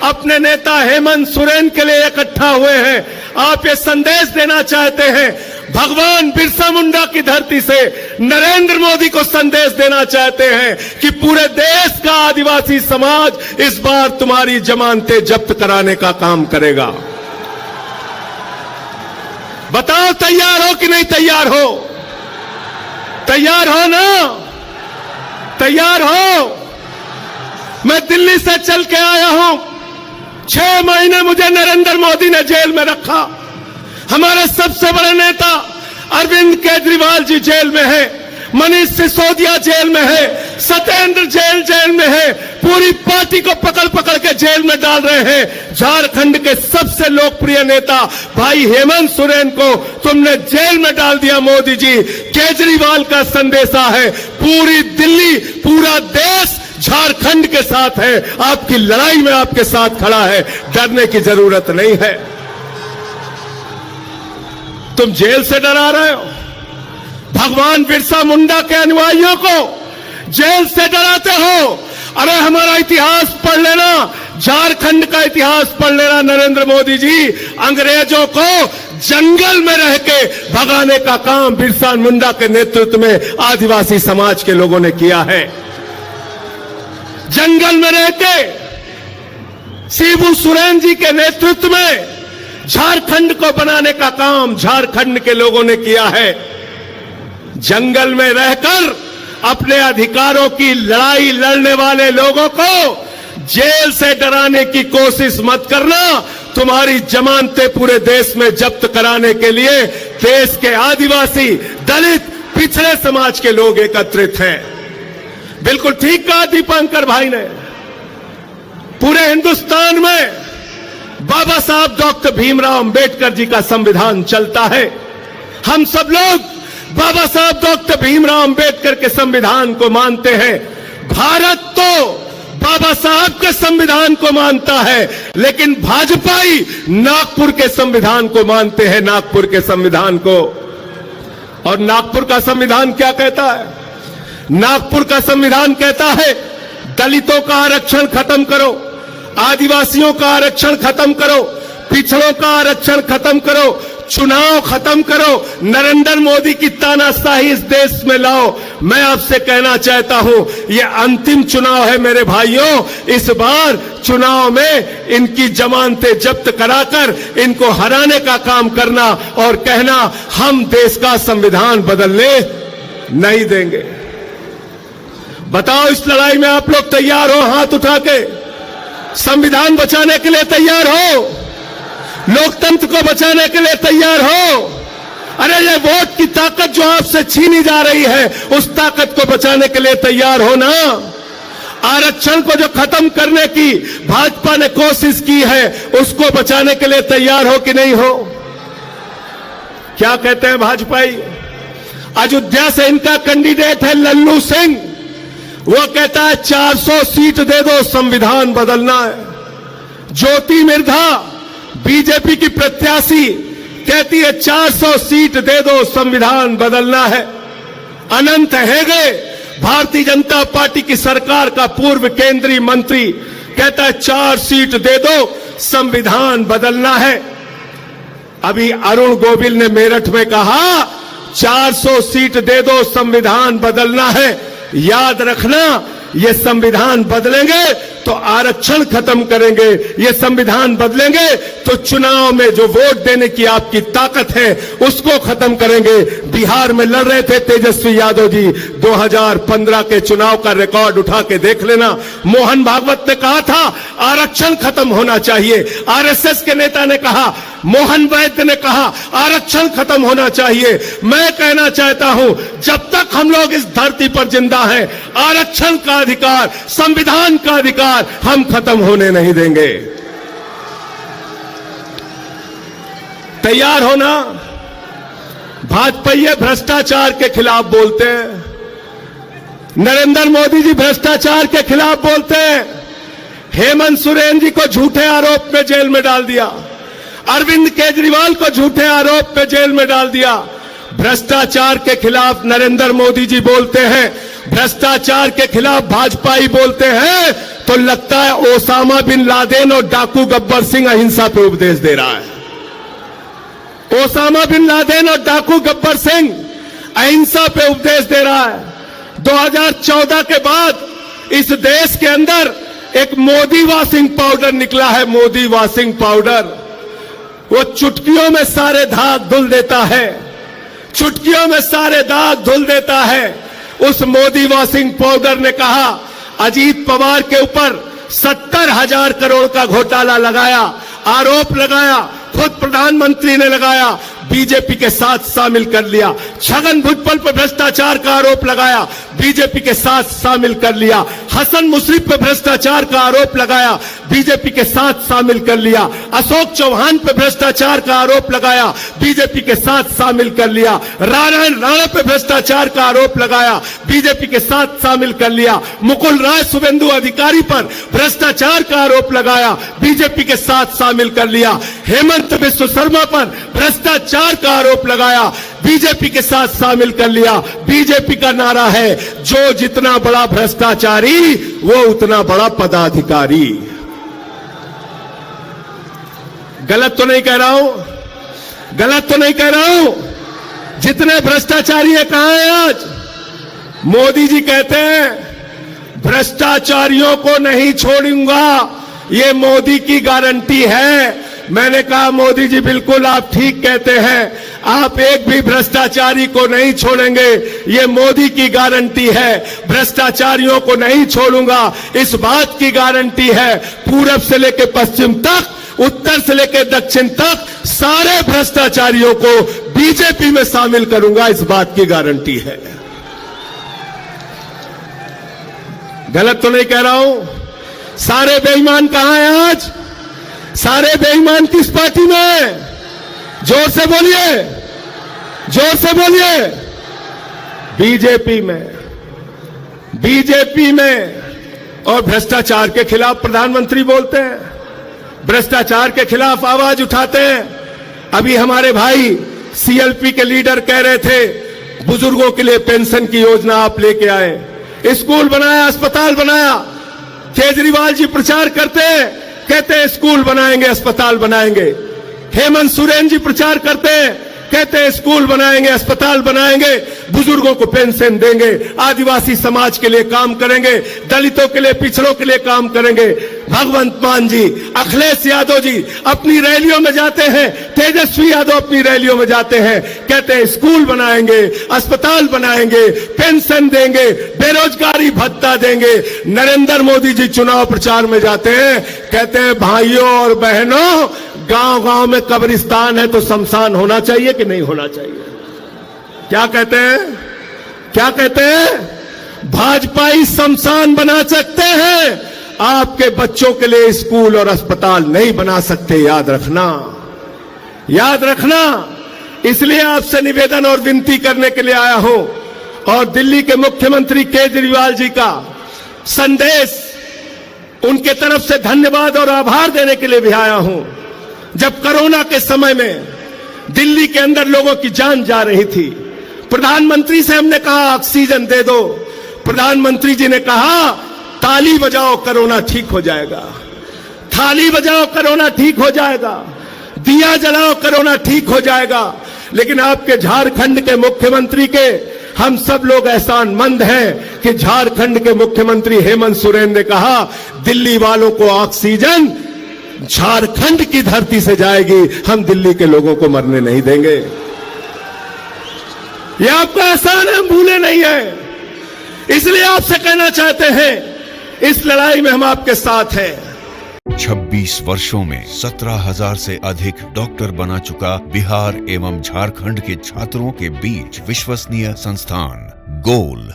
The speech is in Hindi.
अपने नेता हेमंत सोरेन के लिए इकट्ठा हुए हैं। आप ये संदेश देना चाहते हैं, भगवान बिरसा मुंडा की धरती से नरेंद्र मोदी को संदेश देना चाहते हैं कि पूरे देश का आदिवासी समाज इस बार तुम्हारी जमानतें जब्त कराने का काम करेगा। बताओ तैयार हो कि नहीं तैयार हो? तैयार हो ना? तैयार हो? मैं दिल्ली से चल के आया हूं। 6 महीने मुझे नरेंद्र मोदी ने जेल में रखा। हमारे सबसे बड़े नेता अरविंद केजरीवाल जी जेल में है, मनीष सिसोदिया जेल में है, सत्येंद्र जेल में है, पूरी पार्टी को पकड़ पकड़ के जेल में डाल रहे हैं। झारखंड के सबसे लोकप्रिय नेता भाई हेमंत सोरेन को तुमने जेल में डाल दिया। मोदी जी, केजरीवाल का संदेशा है, पूरी दिल्ली, पूरा देश झारखंड के साथ है, आपकी लड़ाई में आपके साथ खड़ा है, डरने की जरूरत नहीं है। तुम जेल से डरा रहे हो, भगवान बिरसा मुंडा के अनुयायियों को जेल से डराते हो। अरे हमारा इतिहास पढ़ लेना, झारखंड का इतिहास पढ़ लेना। नरेंद्र मोदी जी, अंग्रेजों को जंगल में रह के भगाने का काम बिरसा मुंडा के नेतृत्व में आदिवासी समाज के लोगों ने किया है। जंगल में रह के शिबू सोरेन जी के नेतृत्व में झारखंड को बनाने का काम झारखंड के लोगों ने किया है। जंगल में रहकर अपने अधिकारों की लड़ाई लड़ने वाले लोगों को जेल से डराने की कोशिश मत करना। तुम्हारी जमानतें पूरे देश में जब्त कराने के लिए देश के आदिवासी, दलित, पिछड़े समाज के लोग एकत्रित हैं। बिल्कुल ठीक कहा दीपांकर भाई ने। पूरे हिंदुस्तान में बाबा साहब डॉक्टर भीमराव अंबेडकर जी का संविधान चलता है। हम सब लोग बाबा साहब डॉक्टर भीमराव अंबेडकर के संविधान को मानते हैं। भारत तो बाबा साहब के संविधान को मानता है, लेकिन भाजपाई नागपुर के संविधान को मानते हैं, नागपुर के संविधान को। और नागपुर का संविधान क्या कहता है? नागपुर का संविधान कहता है, दलितों का आरक्षण खत्म करो, आदिवासियों का आरक्षण खत्म करो, पिछड़ों का आरक्षण खत्म करो, चुनाव खत्म करो, नरेंद्र मोदी की तानाशाही इस देश में लाओ। मैं आपसे कहना चाहता हूं, यह अंतिम चुनाव है मेरे भाइयों। इस बार चुनाव में इनकी जमानतें जब्त कराकर इनको हराने का काम करना और कहना हम देश का संविधान बदलने नहीं देंगे। बताओ, इस लड़ाई में आप लोग तैयार हो? हाथ उठा के संविधान बचाने के लिए तैयार हो? लोकतंत्र को बचाने के लिए तैयार हो? अरे ये वोट की ताकत जो आपसे छीनी जा रही है, उस ताकत को बचाने के लिए तैयार हो ना? आरक्षण को जो खत्म करने की भाजपा ने कोशिश की है, उसको बचाने के लिए तैयार हो कि नहीं हो? क्या कहते हैं भाजपाई? अयोध्या से इनका कैंडिडेट है लल्लू सिंह। वो कहता है 400 सीट दे दो, संविधान बदलना है। ज्योति मिर्धा बीजेपी की प्रत्याशी कहती है 400 सीट दे दो, संविधान बदलना है। अनंत हेगड़े भारतीय जनता पार्टी की सरकार का पूर्व केंद्रीय मंत्री कहता है 4 सीट दे दो, संविधान बदलना है। अभी अरुण गोविल ने मेरठ में कहा 400 सीट दे दो, संविधान बदलना है। याद रखना, ये संविधान बदलेंगे तो आरक्षण खत्म करेंगे, ये संविधान बदलेंगे तो चुनाव में जो वोट देने की आपकी ताकत है उसको खत्म करेंगे। बिहार में लड़ रहे थे तेजस्वी यादव जी, 2015 के चुनाव का रिकॉर्ड उठा के देख लेना। मोहन भागवत ने कहा था आरक्षण खत्म होना चाहिए, आरएसएस के नेता ने कहा, मोहन वैद्य ने कहा आरक्षण खत्म होना चाहिए। मैं कहना चाहता हूं, जब तक हम लोग इस धरती पर जिंदा हैं, आरक्षण का अधिकार, संविधान का अधिकार हम खत्म होने नहीं देंगे। तैयार हो ना? भाजपा ये भ्रष्टाचार के खिलाफ बोलते हैं, नरेंद्र मोदी जी भ्रष्टाचार के खिलाफ बोलते हैं। हेमंत सोरेन जी को झूठे आरोप में जेल में डाल दिया, अरविंद केजरीवाल को झूठे आरोप में जेल में डाल दिया। भ्रष्टाचार के खिलाफ नरेंद्र मोदी जी बोलते हैं, भ्रष्टाचार के खिलाफ भाजपाई बोलते हैं तो लगता है ओसामा बिन लादेन और डाकू गब्बर सिंह अहिंसा पे उपदेश दे रहा है। ओसामा बिन लादेन और डाकू गब्बर सिंह अहिंसा पे उपदेश दे रहा है। 2014 के बाद इस देश के अंदर एक मोदी वॉशिंग पाउडर निकला है, मोदी वॉशिंग पाउडर। वो चुटकियों में सारे दाग धुल देता है, चुटकियों में सारे दाग धुल देता है। उस मोदी वॉशिंग पाउडर ने कहा अजीत पवार के ऊपर 70,000 करोड़ का घोटाला लगाया, आरोप लगाया, खुद प्रधानमंत्री ने लगाया, बीजेपी के साथ शामिल कर लिया। छगन भुजबल पर भ्रष्टाचार का आरोप लगाया, बीजेपी के साथ शामिल कर लिया। हसन मुशर्रफ पर भ्रष्टाचार का आरोप लगाया, बीजेपी के साथ शामिल कर लिया। अशोक चौहान पर भ्रष्टाचार का आरोप लगाया, बीजेपी के साथ शामिल कर लिया। नारायण राणा पर भ्रष्टाचार का आरोप लगाया, बीजेपी के साथ शामिल कर लिया। मुकुल राय शुभेंदु अधिकारी पर भ्रष्टाचार का आरोप लगाया, बीजेपी के साथ शामिल कर लिया। हेमंत बिस्व शर्मा पर भ्रष्टाचार का आरोप लगाया, बीजेपी के साथ शामिल कर लिया। बीजेपी का नारा है जो जितना बड़ा भ्रष्टाचारी वो उतना बड़ा पदाधिकारी। गलत तो नहीं कह रहा हूं, गलत तो नहीं कह रहा हूं। जितने भ्रष्टाचारी है कहां है आज? मोदी जी कहते हैं भ्रष्टाचारियों को नहीं छोड़ूंगा, ये मोदी की गारंटी है। मैंने कहा मोदी जी बिल्कुल आप ठीक कहते हैं, आप एक भी भ्रष्टाचारी को नहीं छोड़ेंगे, ये मोदी की गारंटी है। भ्रष्टाचारियों को नहीं छोड़ूंगा, इस बात की गारंटी है। पूरब से लेकर पश्चिम तक, उत्तर से लेकर दक्षिण तक सारे भ्रष्टाचारियों को बीजेपी में शामिल करूंगा, इस बात की गारंटी है। गलत तो नहीं कह रहा हूं। सारे बेईमान कहां हैं आज? सारे बेईमान किस पार्टी में? जोर से बोलिए, जोर से बोलिए। बीजेपी में, बीजेपी में। और भ्रष्टाचार के खिलाफ प्रधानमंत्री बोलते हैं, भ्रष्टाचार के खिलाफ आवाज उठाते हैं। अभी हमारे भाई सीएलपी के लीडर कह रहे थे बुजुर्गों के लिए पेंशन की योजना आप लेके आए, स्कूल बनाया, अस्पताल बनाया। केजरीवाल जी प्रचार करते हैं, कहते हैं स्कूल बनाएंगे, अस्पताल बनाएंगे। हेमंत सोरेन जी प्रचार करते हैं, कहते हैं स्कूल बनाएंगे, अस्पताल बनाएंगे, बुजुर्गों को पेंशन देंगे, आदिवासी समाज के लिए काम करेंगे, दलितों के लिए, पिछड़ों के लिए काम करेंगे। भगवंत मान जी, अखिलेश यादव जी अपनी रैलियों में जाते हैं, तेजस्वी यादव अपनी रैलियों में जाते हैं, कहते हैं स्कूल बनाएंगे, अस्पताल बनाएंगे, पेंशन देंगे, बेरोजगारी भत्ता देंगे। नरेंद्र मोदी जी चुनाव प्रचार में जाते हैं, कहते हैं भाइयों और बहनों, गांव गांव में कब्रिस्तान है तो शमशान होना चाहिए कि नहीं होना चाहिए? क्या कहते हैं? क्या कहते हैं? भाजपाई शमशान बना सकते हैं, आपके बच्चों के लिए स्कूल और अस्पताल नहीं बना सकते। याद रखना, याद रखना। इसलिए आपसे निवेदन और विनती करने के लिए आया हूं और दिल्ली के मुख्यमंत्री केजरीवाल जी का संदेश, उनके तरफ से धन्यवाद और आभार देने के लिए भी आया हूं। जब कोरोना के समय में दिल्ली के अंदर लोगों की जान जा रही थी, प्रधानमंत्री से हमने कहा ऑक्सीजन दे दो, प्रधानमंत्री जी ने कहा ताली बजाओ कोरोना ठीक हो जाएगा, थाली बजाओ कोरोना ठीक हो जाएगा, दिया जलाओ कोरोना ठीक हो जाएगा। लेकिन आपके झारखंड के मुख्यमंत्री के हम सब लोग एहसानमंद हैं कि झारखंड के मुख्यमंत्री हेमंत सोरेन ने कहा दिल्ली वालों को ऑक्सीजन झारखंड की धरती से जाएगी, हम दिल्ली के लोगों को मरने नहीं देंगे। यह आपका एहसान है, हम भूले नहीं है। इसलिए आपसे कहना चाहते हैं इस लड़ाई में हम आपके साथ हैं। 26 वर्षों में 17,000 से अधिक डॉक्टर बना चुका बिहार एवं झारखंड के छात्रों के बीच विश्वसनीय संस्थान गोल